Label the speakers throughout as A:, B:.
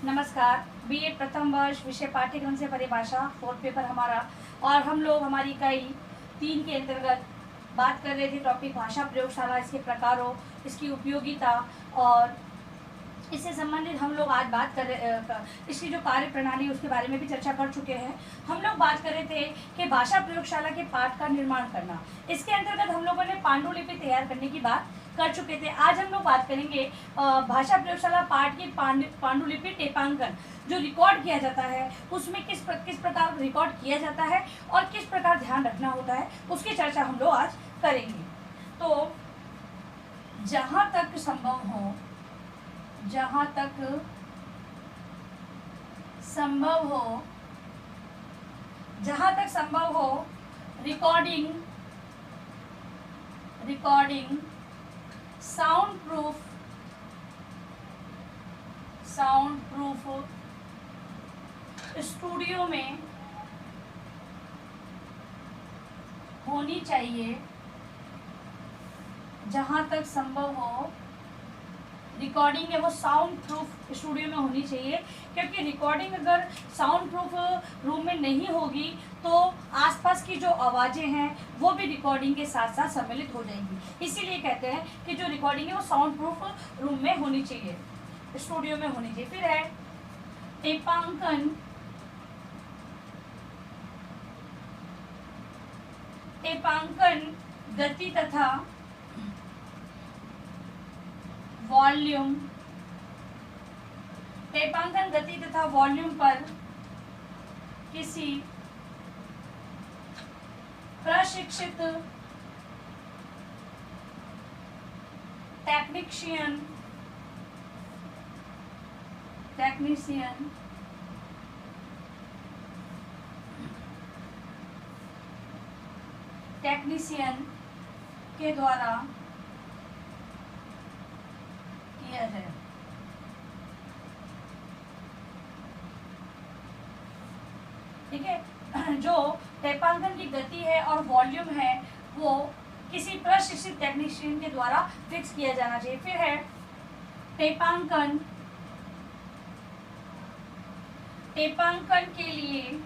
A: नमस्कार। बीएड प्रथम वर्ष विषय पाठ्यक्रम से परिभाषा 4th पेपर हमारा, और हम लोग हमारी इकाई 3 के अंतर्गत बात कर रहे थे टॉपिक भाषा प्रयोगशाला, इसके प्रकारों, इसकी उपयोगिता, और इससे संबंधित हम लोग आज बात कर रहे इसकी जो कार्य प्रणाली उसके बारे में भी चर्चा कर चुके हैं। हम लोग बात कर रहे थे कि भाषा प्रयोगशाला के पाठ का निर्माण करना। इसके अंतर्गत हम लोगों ने पांडुलिपि तैयार करने की बात कर चुके थे। आज हम लोग बात करेंगे भाषा प्रयोगशाला पाठ की पांडुलिपि टेपांकन जो रिकॉर्ड किया जाता है उसमें किस प्रकार रिकॉर्ड किया जाता है और किस प्रकार ध्यान रखना होता है, उसकी चर्चा हम लोग आज करेंगे। तो जहाँ तक संभव हो रिकॉर्डिंग साउंड प्रूफ स्टूडियो में होनी चाहिए। जहाँ तक संभव हो रिकॉर्डिंग है वो साउंड प्रूफ स्टूडियो में होनी चाहिए, क्योंकि रिकॉर्डिंग अगर साउंड प्रूफ रूम में नहीं होगी तो आसपास की जो आवाज़ें हैं वो भी रिकॉर्डिंग के साथ साथ सम्मिलित हो जाएंगी। इसीलिए कहते हैं कि जो रिकॉर्डिंग है वो साउंड प्रूफ रूम में होनी चाहिए, स्टूडियो में होनी चाहिए। फिर है टेपांकन गति तथा वॉल्यूम। टेपांकन गति तथा वॉल्यूम पर किसी प्रशिक्षित टेक्नीशियन के द्वारा किया जाए। ठीक है, जो टेपांकन की गति है और वॉल्यूम है वो किसी प्रशिक्षित टेक्नीशियन के द्वारा फिक्स किया जाना चाहिए। फिर है टेपांकन के लिए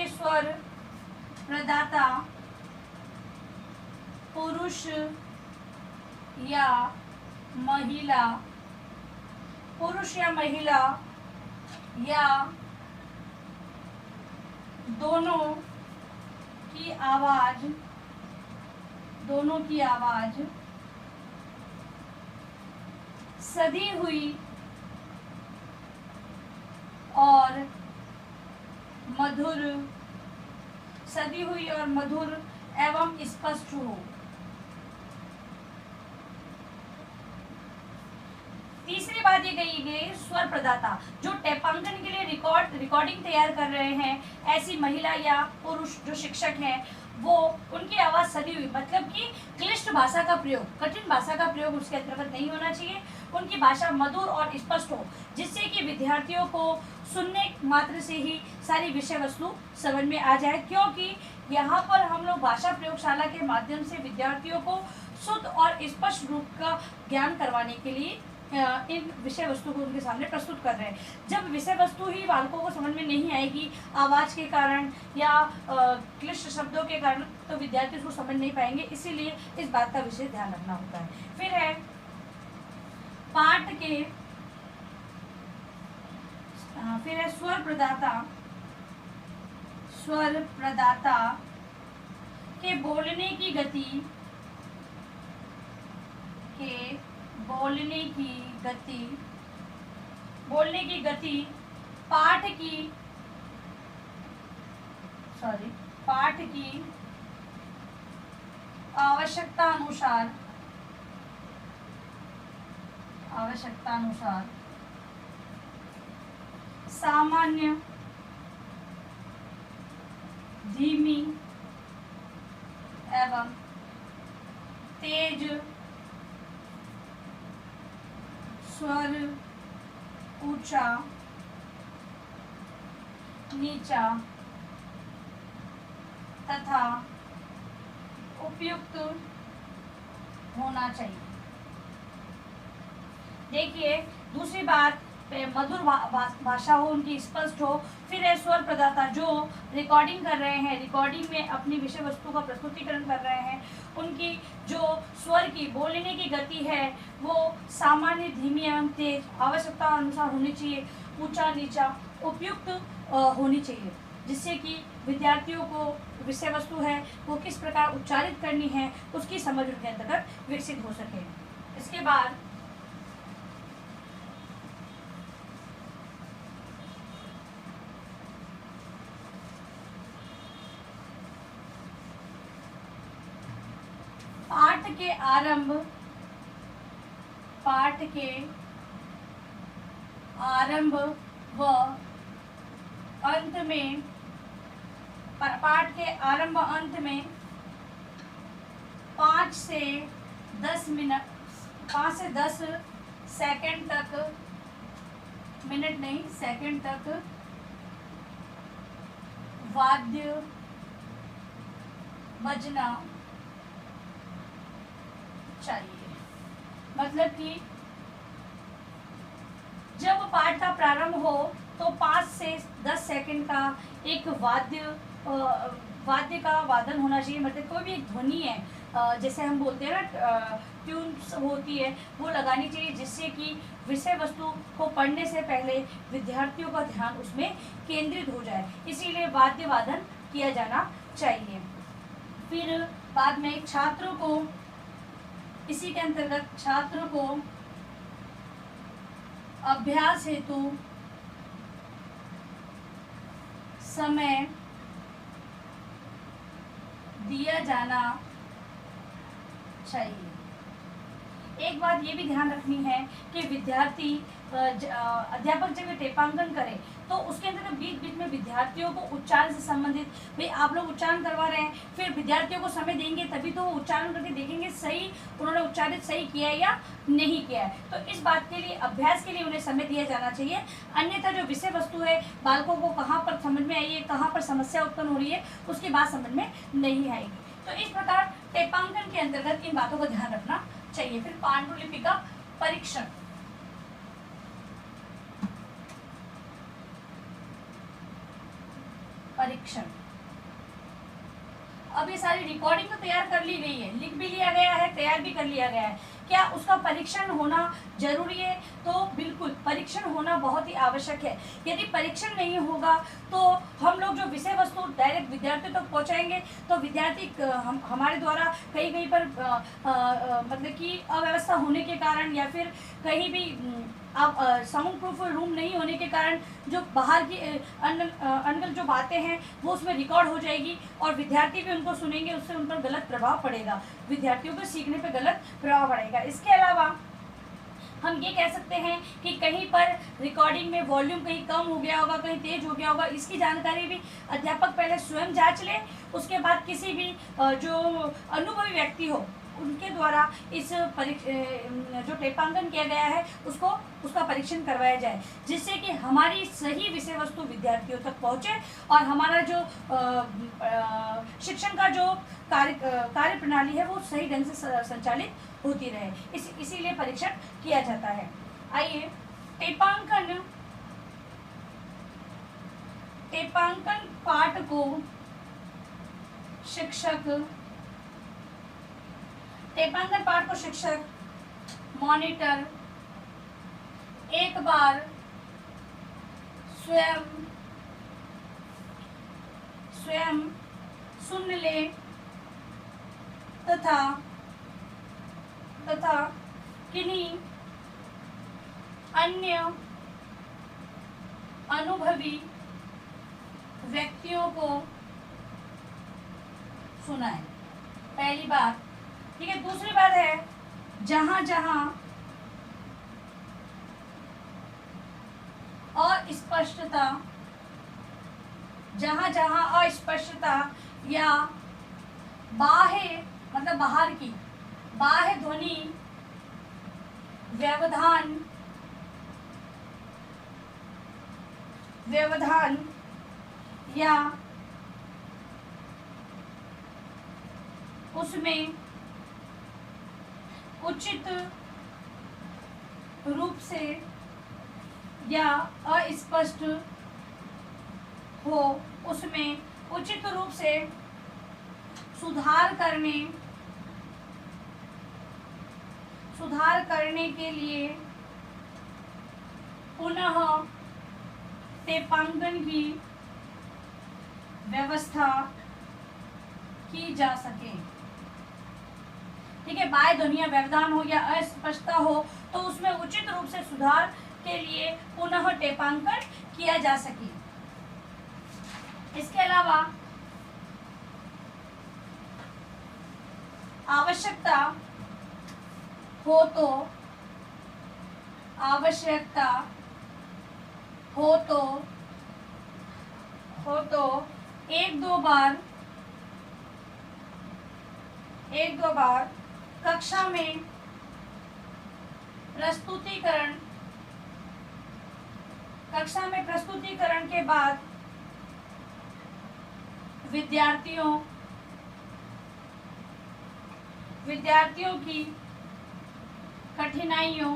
A: स्वर प्रदाता पुरुष या महिला या दोनों की आवाज सधी हुई और मधुर एवं स्पष्ट हो। तीसरी बात ये कही गई स्वर प्रदाता, जो टेपांकन के लिए रिकॉर्डिंग तैयार कर रहे हैं, ऐसी महिला या पुरुष जो शिक्षक हैं वो उनकी आवाज़ सधी हुई, मतलब कि क्लिष्ट भाषा का प्रयोग, कठिन भाषा का प्रयोग उसके अंतर्गत नहीं होना चाहिए। उनकी भाषा मधुर और स्पष्ट हो, जिससे कि विद्यार्थियों को सुनने मात्र से ही सारी विषय वस्तु समझ में आ जाए, क्योंकि यहाँ पर हम लोग भाषा प्रयोगशाला के माध्यम से विद्यार्थियों को शुद्ध और स्पष्ट रूप का ज्ञान करवाने के लिए इन विषय वस्तु को उनके सामने प्रस्तुत कर रहे हैं। जब विषय वस्तु ही बालकों को समझ में नहीं आएगी आवाज़ के कारण या क्लिष्ट शब्दों के कारण, तो विद्यार्थी उसको समझ नहीं पाएंगे। इसीलिए इस बात का विशेष ध्यान रखना होता है। फिर है स्वर प्रदाता के बोलने की गति पाठ की आवश्यकता अनुसार सामान्य, धीमी एवं तेज स्वर ऊंचा नीचा तथा उपयुक्त होना चाहिए। देखिए दूसरी बात, मधुर भाषा हो, उनकी स्पष्ट हो। फिर है स्वर प्रदाता, जो रिकॉर्डिंग कर रहे हैं, रिकॉर्डिंग में अपनी विषय वस्तु का प्रस्तुतिकरण कर रहे हैं, उनकी जो स्वर की बोलने की गति है वो सामान्य, धीमी एवं तेज, आवश्यकता अनुसार होनी चाहिए, ऊंचा नीचा, उपयुक्त होनी चाहिए, जिससे कि विद्यार्थियों को विषय वस्तु है वो किस प्रकार उच्चारित करनी है उसकी समझ उनके अंतर्गत विकसित हो सके। इसके बाद पाठ के आरंभ व अंत में, पाठ के आरंभ अंत में 5 से 10 सेकंड तक, मिनट नहीं सेकंड तक वाद्य बजना चाहिए। मतलब कि जब पाठ का प्रारंभ हो तो 5 से 10 सेकंड का एक वाद्य का वादन होना चाहिए। मतलब कोई भी एक ध्वनि है, जैसे हम बोलते हैं ना ट्यून्स होती है, वो लगानी चाहिए, जिससे कि विषय वस्तु को पढ़ने से पहले विद्यार्थियों का ध्यान उसमें केंद्रित हो जाए, इसीलिए वाद्य वादन किया जाना चाहिए। फिर बाद में छात्रों को, इसी के अंतर्गत छात्रों को अभ्यास हेतु समय दिया जाना चाहिए। एक बात ये भी ध्यान रखनी है कि विद्यार्थी, अध्यापक जब टेपांकन करे तो उसके अंदर बीच बीच में विद्यार्थियों को उच्चारण से संबंधित, भाई आप लोग उच्चारण करवा रहे हैं, फिर विद्यार्थियों को समय देंगे तभी तो वो उच्चारण करके देखेंगे सही उन्होंने उच्चारित सही किया है या नहीं किया है। तो इस बात के लिए, अभ्यास के लिए उन्हें समय दिया जाना चाहिए। अन्यथा जो विषय वस्तु है बालकों को कहाँ पर समझ में आई है, कहाँ पर समस्या उत्पन्न हो रही है, उसकी बात समझ में नहीं आएगी। तो इस प्रकार टेपांकन के अंतर्गत इन बातों का ध्यान रखना चाहिए। फिर पांडुलिपि का परीक्षण, अब ये सारी रिकॉर्डिंग तो तैयार कर ली गई है, लिख भी लिया गया है, तैयार भी कर लिया गया है, क्या उसका परीक्षण होना जरूरी है? तो बिल्कुल परीक्षण होना बहुत ही आवश्यक है। यदि परीक्षण नहीं होगा तो हम लोग जो विषय वस्तु डायरेक्ट विद्यार्थियों तक पहुंचाएंगे तो विद्यार्थी हमारे द्वारा कहीं कहीं पर मतलब कि अव्यवस्था होने के कारण या फिर कहीं भी अब साउंड प्रूफ रूम नहीं होने के कारण जो बाहर की अनगल जो बातें हैं वो उसमें रिकॉर्ड हो जाएगी और विद्यार्थी भी उनको सुनेंगे, उससे उन पर गलत प्रभाव पड़ेगा, विद्यार्थियों को सीखने पर गलत प्रभाव पड़ेगा। इसके अलावा हम ये कह सकते हैं कि कहीं पर रिकॉर्डिंग में वॉल्यूम कहीं कम हो गया होगा, कहीं तेज हो गया होगा, इसकी जानकारी भी अध्यापक पहले स्वयं जांच ले, उसके बाद किसी भी जो अनुभवी व्यक्ति हो उनके द्वारा इस जो टेपांकन किया गया है उसका परीक्षण करवाया जाए, जिससे कि हमारी सही विषय वस्तु विद्यार्थियों तक पहुंचे और हमारा जो शिक्षण का जो कार्य प्रणाली है वो सही ढंग से संचालित होती रहे, इसीलिए परीक्षण किया जाता है। आइए टेपांकन पाठ को शिक्षक मॉनिटर एक बार स्वयं सुन ले तथा किन्हीं अन्य अनुभवी व्यक्तियों को सुनाए। पहली बात, ठीक है। दूसरी बात है जहां जहां अस्पष्टता या बाह्य मतलब बाहर की बाह्य ध्वनि व्यवधान या उसमें उचित रूप से या अस्पष्ट हो उसमें उचित रूप से सुधार करने के लिए पुनः टेपांकन की व्यवस्था की जा सके। ठीक है, बाह्य ध्वनिया व्यवधान हो या अस्पष्टता हो तो उसमें उचित रूप से सुधार के लिए पुनः टेपांकन किया जा सके। इसके अलावा आवश्यकता हो तो एक दो बार कक्षा में प्रस्तुतिकरण के बाद विद्यार्थियों की कठिनाइयों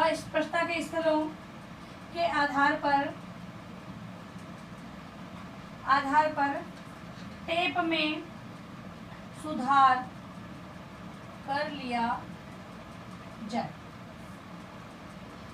A: अस्पष्टता के स्थलों के आधार पर टेप में सुधार कर लिया जाए।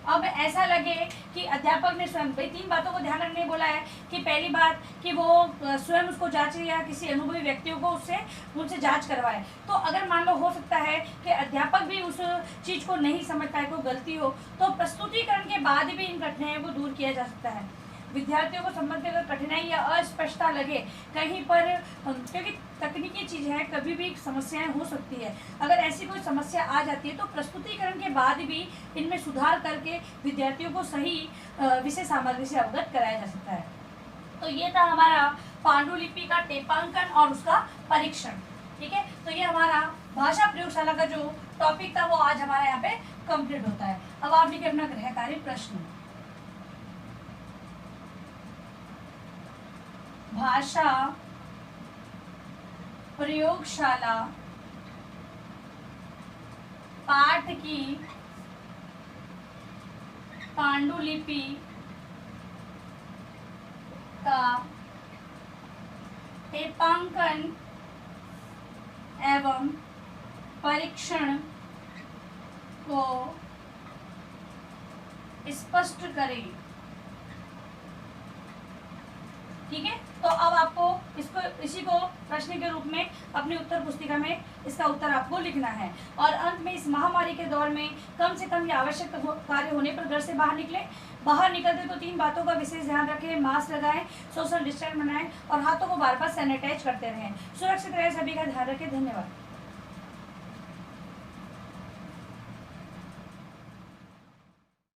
A: अब ऐसा लगे कि अध्यापक ने स्वयं भाई 3 बातों को ध्यान रखने बोला है कि पहली बात कि वो स्वयं उसको जांचे या किसी अनुभवी व्यक्तियों को उनसे जांच करवाए। तो अगर मान लो हो सकता है कि अध्यापक भी उस चीज़ को नहीं समझ पाए, कोई गलती हो, तो प्रस्तुतिकरण के बाद भी इन कठिनाइयों को दूर किया जा सकता है। विद्यार्थियों को संबंधित अगर कठिनाई या अस्पष्टता लगे कहीं पर, क्योंकि तकनीकी चीज़ है, कभी भी समस्याएं हो सकती है, अगर ऐसी कोई समस्या आ जाती है तो प्रस्तुतिकरण के बाद भी इनमें सुधार करके विद्यार्थियों को सही विषय सामग्री से अवगत कराया जा सकता है। तो ये था हमारा पांडुलिपि का टेपांकन और उसका परीक्षण। ठीक है, तो ये हमारा भाषा प्रयोगशाला का जो टॉपिक था वो आज हमारा यहाँ पे कंप्लीट होता है। अब आप लिखिए अपना गृह कार्य प्रश्न। भाषा प्रयोगशाला पाठ की पांडुलिपि का टेपांकन एवं परीक्षण को स्पष्ट करें। ठीक है, तो अब आपको इसी को प्रश्न के रूप में अपनी उत्तर पुस्तिका में इसका उत्तर आपको लिखना है। और अंत में इस महामारी के दौर में कम से कम ये आवश्यक कार्य होने पर घर से बाहर निकले। बाहर निकलते तो 3 बातों का विशेष ध्यान रखें, मास्क लगाएं, सोशल डिस्टेंस बनाएं और हाथों को बार बार सैनिटाइज करते रहें। सुरक्षित रहें, सभी का ध्यान रखें। धन्यवाद।